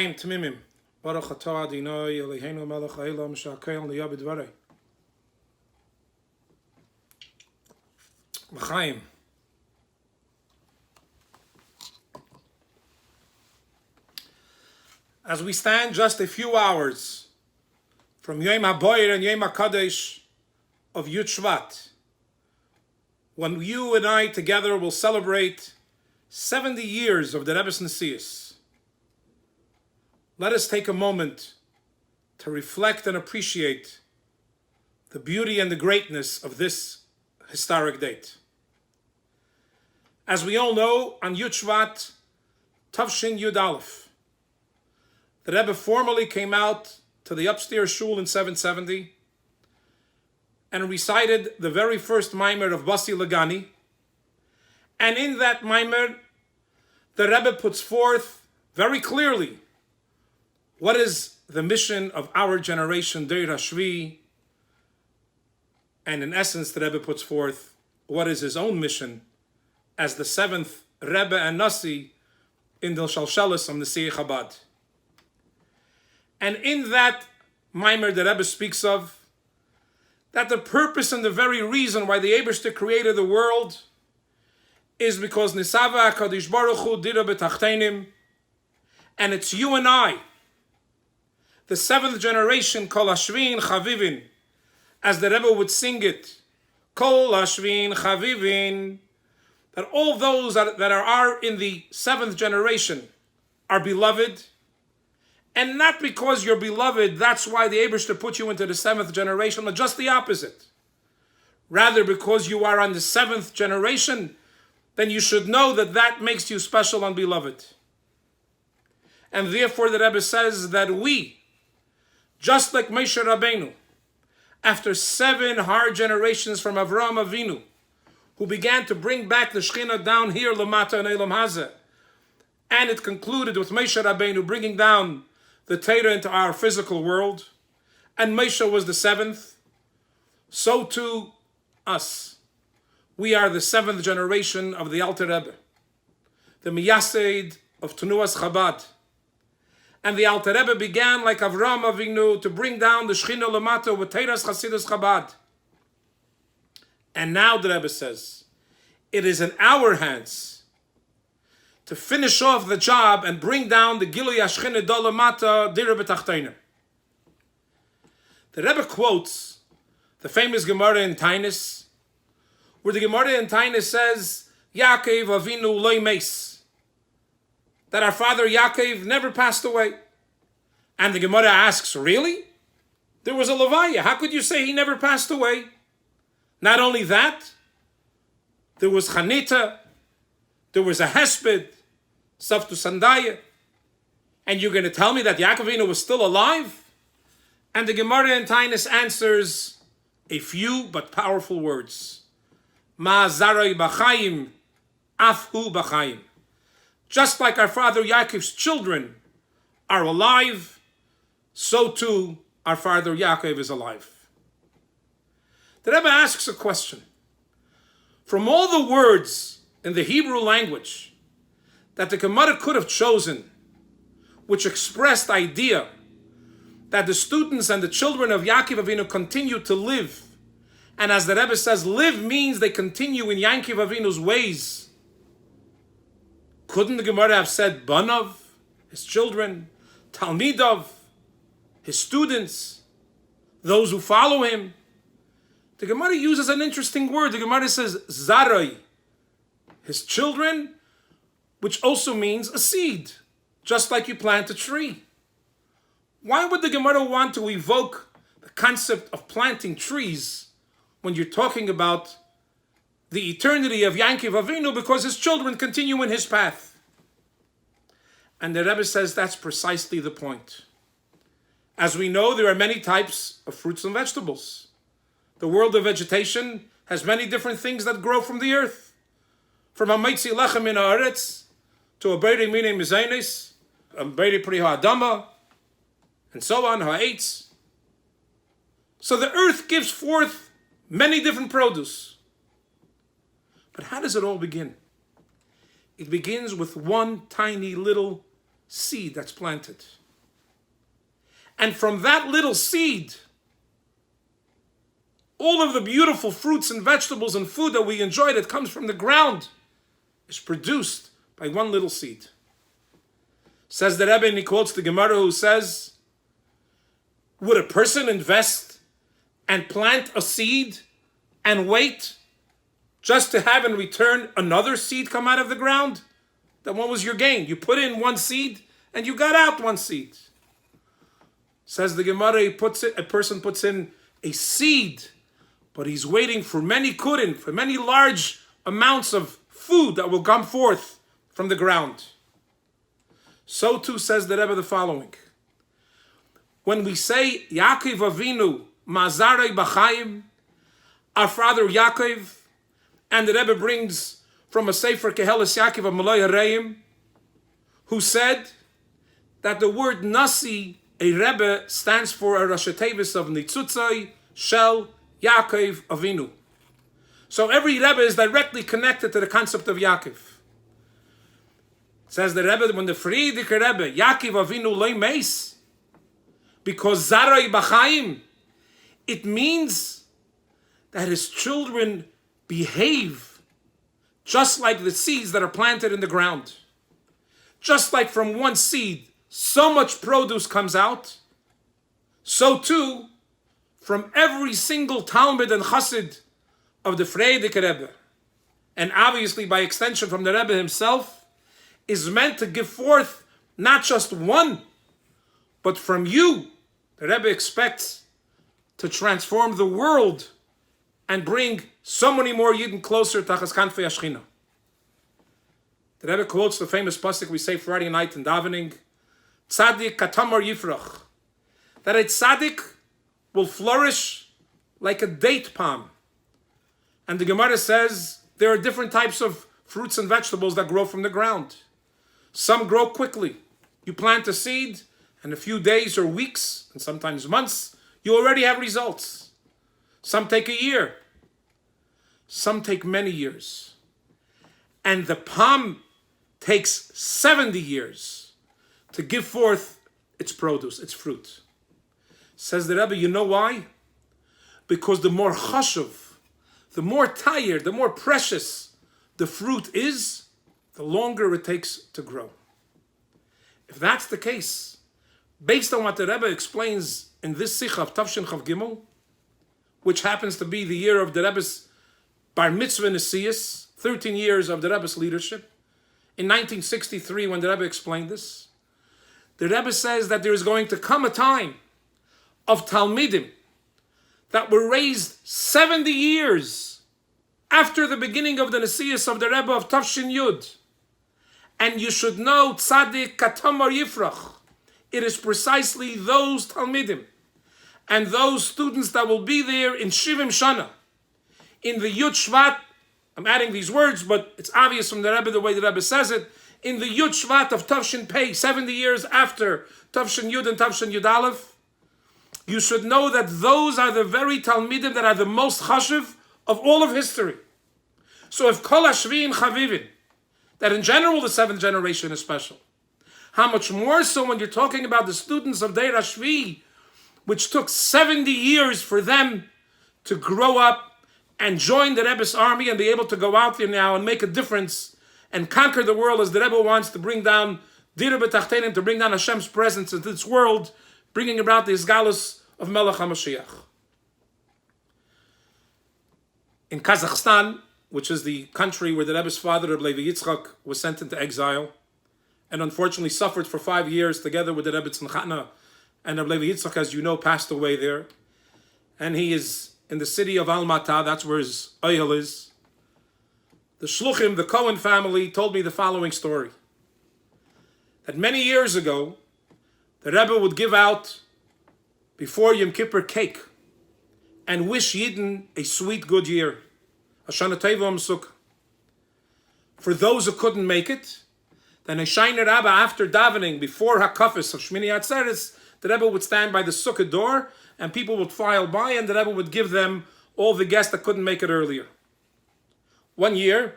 L'chaim Tmimim. Baruch atah Adonai Eloheinu melech haolam she'akel niyah b'dvarei. L'chaim. As we stand just a few hours from Yom HaBoyer and Yom HaKadosh of Yud Shevat, when you and I together will celebrate 70 years of the Rebbe's Nesius, let us take a moment to reflect and appreciate the beauty and the greatness of this historic date. As we all know, on Yud Shevat, Tavshin Yud Aleph, the Rebbe formally came out to the upstairs shul in 770 and recited the very first Maimer of Basi Lagani. And in that Maimer, the Rebbe puts forth very clearly what is the mission of our generation, Deir HaShvi. And in essence, the Rebbe puts forth what is his own mission as the seventh Rebbe and Nasi in the Shalshelis of Nesi'ei Chabad. And in that Maimer, the Rebbe speaks of that the purpose and the very reason why the Eibishter created the world is because Nisava HaKadosh Baruch Hu dira b'tachteinim, and it's you and I, the seventh generation, Kol Hashvin Chavivin, as the Rebbe would sing it, Kol Hashvin Chavivin, that all those that are in the seventh generation are beloved. And not because you're beloved, that's why the Eibishter put you into the seventh generation, but just the opposite. Rather, because you are on the seventh generation, then you should know that that makes you special and beloved. And therefore the Rebbe says that we, just like Moshe Rabbeinu, after 7 hard generations from Avraham Avinu, who began to bring back the Shekhinah down here, Lamata and Elam Hazeh, and it concluded with Moshe Rabbeinu bringing down the Torah into our physical world, and Moshe was the 7th, so too us. We are the 7th generation of the Alter Rebbe, the Miyased of Tenuas Chabad. And the Alter Rebbe began like Avraham Avinu to bring down the Shekhinah Lamata with Teiras Chasidus Chabad. And now the Rebbe says, it is in our hands to finish off the job and bring down the Gilui Hashchina Dolamata Dira B'Tachteiner. The Rebbe quotes the famous Gemara in Tainis, where the Gemara in Tainis says, Yaakov Avinu loy meis, that our father Yaakov never passed away. And the Gemara asks, really? There was a Levaya. How could you say he never passed away? Not only that, there was Chanita, there was a Hesped, Saftu Sandaya, and you're going to tell me that Yaakov Avinu was still alive? And the Gemara in Tainis answers a few but powerful words. Ma zarai b'chaim, afhu b'chaim. Just like our father Yaakov's children are alive, so too our father Yaakov is alive. The Rebbe asks a question. From all the words in the Hebrew language that the Gemara could have chosen, which expressed the idea that the students and the children of Yaakov Avinu continue to live, and as the Rebbe says, live means they continue in Yaakov Avinu's ways. Couldn't the Gemara have said Banav, his children, Talmidov, his students, those who follow him? The Gemara uses an interesting word. The Gemara says Zarai, his children, which also means a seed, just like you plant a tree. Why would the Gemara want to evoke the concept of planting trees when you're talking about the eternity of Yaakov Avinu, because his children continue in his path? And the Rebbe says that's precisely the point. As we know, there are many types of fruits and vegetables. The world of vegetation has many different things that grow from the earth. From a Meitzi Lechem in Haaretz to a Beiri Mine Mizainis, a Beiri Pri Ha'adama, and so on, Ha'etz. So the earth gives forth many different produce. But how does it all begin? It begins with one tiny little seed that's planted. And from that little seed, all of the beautiful fruits and vegetables and food that we enjoy that comes from the ground is produced by one little seed. Says the Rebbe, and he quotes the Gemara who says, would a person invest and plant a seed and wait just to have in return another seed come out of the ground? Then what was your gain? You put in one seed and you got out one seed. Says the Gemara, a person puts in a seed, but he's waiting for many kurin, for many large amounts of food that will come forth from the ground. So too says the Rebbe the following. When we say Yaakov Avinu, Mazarei B'chaim, our father Yaakov, and the Rebbe brings from a Sefer Kehelis Yaakov of Malay Hareim, who said that the word Nasi, a Rebbe, stands for a Rashi Tevis of Nitzutzai Shel Yaakov Avinu. So every Rebbe is directly connected to the concept of Yaakov. Says the Rebbe, when the Friedrich Rebbe, Yaakov Avinu loy meis, because Zarei B'chaim, it means that his children behave just like the seeds that are planted in the ground. Just like from one seed, so much produce comes out, so too, from every single Talmud and Chassid of the Friedrich Rebbe, and obviously by extension from the Rebbe himself, is meant to give forth not just one, but from you, the Rebbe expects to transform the world and bring so many more Yidden closer to Chas Kanfei Ashchina. The Rebbe quotes the famous pasuk we say Friday night in davening, Tzadik katamar yifrach, that a tzaddik will flourish like a date palm. And the Gemara says there are different types of fruits and vegetables that grow from the ground. Some grow quickly. You plant a seed, and in a few days or weeks, and sometimes months, you already have results. Some take a year. Some take many years. And the palm takes 70 years to give forth its produce, its fruit. Says the Rebbe, you know why? Because the more chashuv, the more tired, the more precious the fruit is, the longer it takes to grow. If that's the case, based on what the Rebbe explains in this Sikha of Tavshin Chav Gimel, which happens to be the year of the Rebbe's Bar Mitzvah Nesius, 13 years of the Rebbe's leadership, in 1963 when the Rebbe explained this, the Rebbe says that there is going to come a time of Talmidim that were raised 70 years after the beginning of the Nesius of the Rebbe of Tavshin Yud. And you should know, Tzadik Katamar Yifrach, it is precisely those Talmidim and those students that will be there in Shivim Shana, in the Yud Shevat. I'm adding these words, but it's obvious from the Rebbe the way the Rebbe says it. In the Yud Shevat of Tavshin Pei, 70 years after Tavshin Yud and Tavshin Yud Aleph, you should know that those are the very Talmidim that are the most chashiv of all of history. So if Kol HaShvi'im Chavivim, that in general the seventh generation is special, how much more so when you're talking about the students of Deir HaShvi, which took 70 years for them to grow up and join the Rebbe's army and be able to go out there now and make a difference and conquer the world as the Rebbe wants to bring down Dira B'Tachtenim, to bring down Hashem's presence into this world, bringing about the Isgalus of Melech HaMashiach. In Kazakhstan, which is the country where the Rebbe's father, Rebbe Yitzchak, was sent into exile and unfortunately suffered for 5 years together with the Rebbe Tzimchana, and Rebbe Yitzchak, as you know, passed away there. And he is in the city of Almaty, that's where his oil is. The Shluchim, the Cohen family, told me the following story. That many years ago, the Rebbe would give out, before Yom Kippur, cake and wish Yidden a sweet, good year. Hashana Tova Sukkah. For those who couldn't make it, then a Shainer Rabba, after davening, before Hakafis of Shmini Atzeres, the Rebbe would stand by the Sukkah door and people would file by and the Rebbe would give them all the guests that couldn't make it earlier. One year,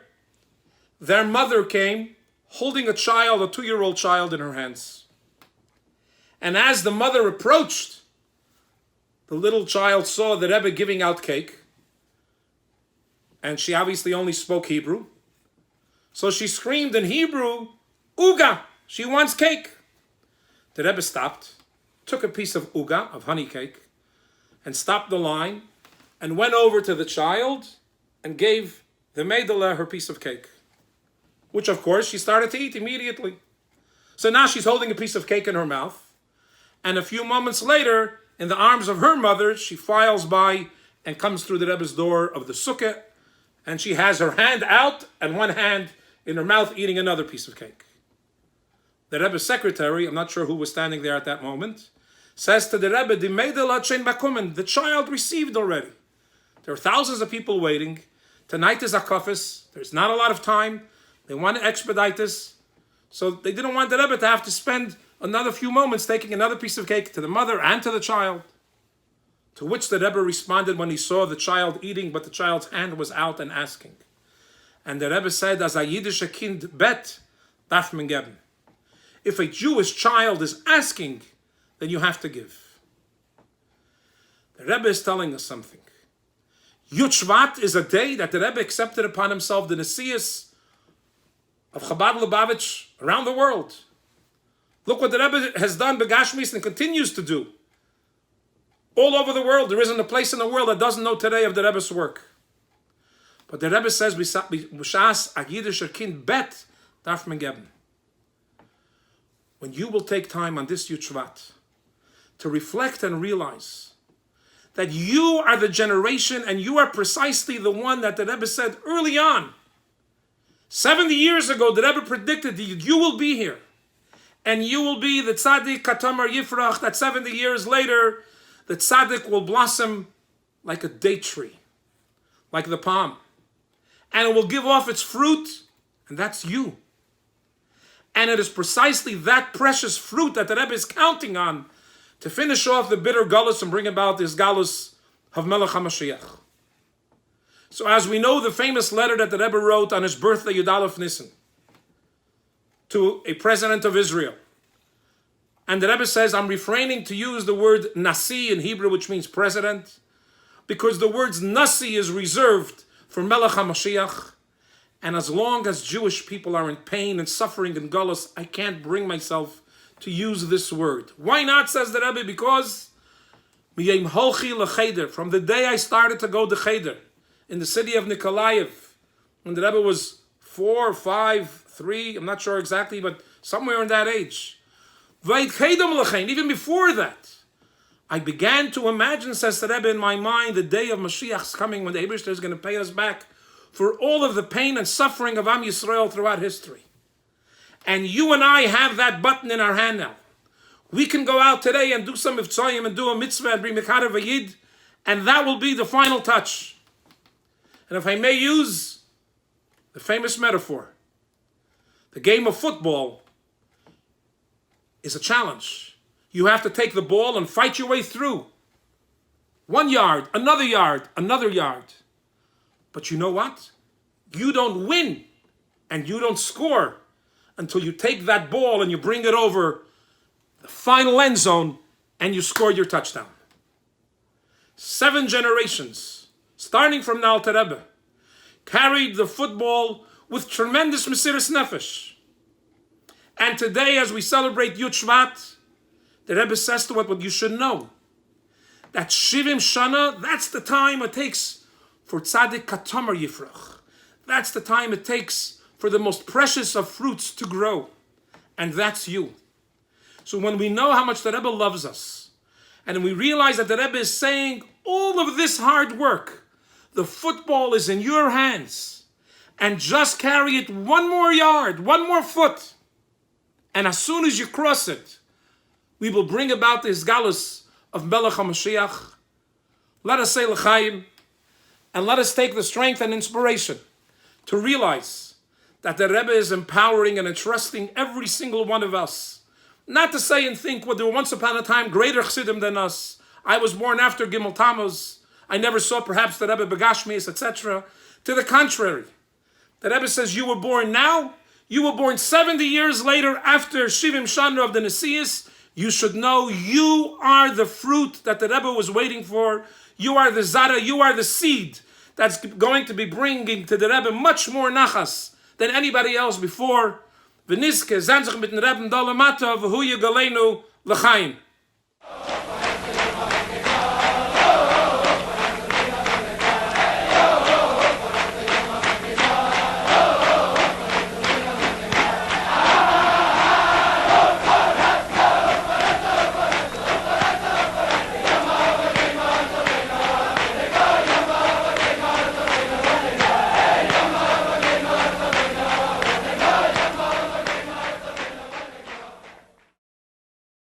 their mother came holding a child, a 2-year-old child in her hands. And as the mother approached, the little child saw the Rebbe giving out cake. And she obviously only spoke Hebrew. So she screamed in Hebrew, Uga, she wants cake. The Rebbe stopped, took a piece of uga, of honey cake, and stopped the line, and went over to the child and gave the Meidele her piece of cake, which of course she started to eat immediately. So now she's holding a piece of cake in her mouth, and a few moments later, in the arms of her mother, she files by and comes through the Rebbe's door of the sukkah, and she has her hand out and one hand in her mouth eating another piece of cake. The Rebbe's secretary, I'm not sure who was standing there at that moment, says to the Rebbe, "Di Meidele chen bakumen," the child received already. There are thousands of people waiting. Tonight is Akafis. There's not a lot of time. They want to expedite this. So they didn't want the Rebbe to have to spend another few moments taking another piece of cake to the mother and to the child. To which the Rebbe responded when he saw the child eating, but the child's hand was out and asking. And the Rebbe said, "As a Yiddische Kind bet, darf man geben." If a Jewish child is asking, then you have to give. The Rebbe is telling us something. Yud Shevat is a day that the Rebbe accepted upon himself the Nesius of Chabad Lubavitch around the world. Look what the Rebbe has done, Begashmis, and continues to do. All over the world, there isn't a place in the world that doesn't know today of the Rebbe's work. But the Rebbe says, "B'shas a Yiddischer Kind bet darf man geben." When you will take time on this Yud Shevat to reflect and realize that you are the generation and you are precisely the one that the Rebbe said early on. 70 years ago, the Rebbe predicted that you will be here. And you will be the tzaddik katamar yifrach, that 70 years later, the tzaddik will blossom like a date tree, like the palm. And it will give off its fruit, and that's you. And it is precisely that precious fruit that the Rebbe is counting on to finish off the bitter galus and bring about this galus of Melech HaMashiach. So as we know, the famous letter that the Rebbe wrote on his birthday, Yud Aleph Nisan, to a president of Israel. And the Rebbe says, I'm refraining to use the word Nasi in Hebrew, which means president, because the words Nasi is reserved for Melech HaMashiach. And as long as Jewish people are in pain and suffering and galus, I can't bring myself to use this word. Why not, says the Rebbe? Because from the day I started to go to Cheder in the city of Nikolaev, when the Rebbe was 4, 5, 3, I'm not sure exactly, but somewhere in that age. Even before that, I began to imagine, says the Rebbe, in my mind, the day of Mashiach's coming when the Eibishter is going to pay us back for all of the pain and suffering of Am Yisrael throughout history. And you and I have that button in our hand now. We can go out today and do some Mitzvahim and do a mitzvah and bring Mechad Vayid, and that will be the final touch. And if I may use the famous metaphor, the game of football is a challenge. You have to take the ball and fight your way through. 1 yard, another yard, another yard. But you know what? You don't win and you don't score until you take that ball and you bring it over the final end zone and you score your touchdown. 7 generations, starting from the Alter Rebbe, carried the football with tremendous Mesiras Nefesh. And today, as we celebrate Yud Shevat, the Rebbe says to it, what you should know, that Shivim Shana, that's the time it takes for Tzaddik Katamar Yifrach. That's the time it takes for the most precious of fruits to grow. And that's you. So when we know how much the Rebbe loves us, and we realize that the Rebbe is saying, all of this hard work, the football is in your hands, and just carry it 1 more yard, 1 more foot. And as soon as you cross it, we will bring about this galus of Melech HaMashiach. Let us say l'chaim, and let us take the strength and inspiration to realize that the Rebbe is empowering and entrusting every single one of us. Not to say and think, well, there were once upon a time greater chassidim than us. I was born after Gimel Tammuz. I never saw perhaps the Rebbe Begashmis, etc. To the contrary, the Rebbe says, you were born now, You were born 70 years later after Shivim Shana of the Nesius. You should know you are the fruit that the Rebbe was waiting for. You are the Zara, you are the seed that's going to be bringing to the Rebbe much more nachas than anybody else before. V'nizke zanzich mit den Rebbe dalamata v'hu yigalenu l'chaim.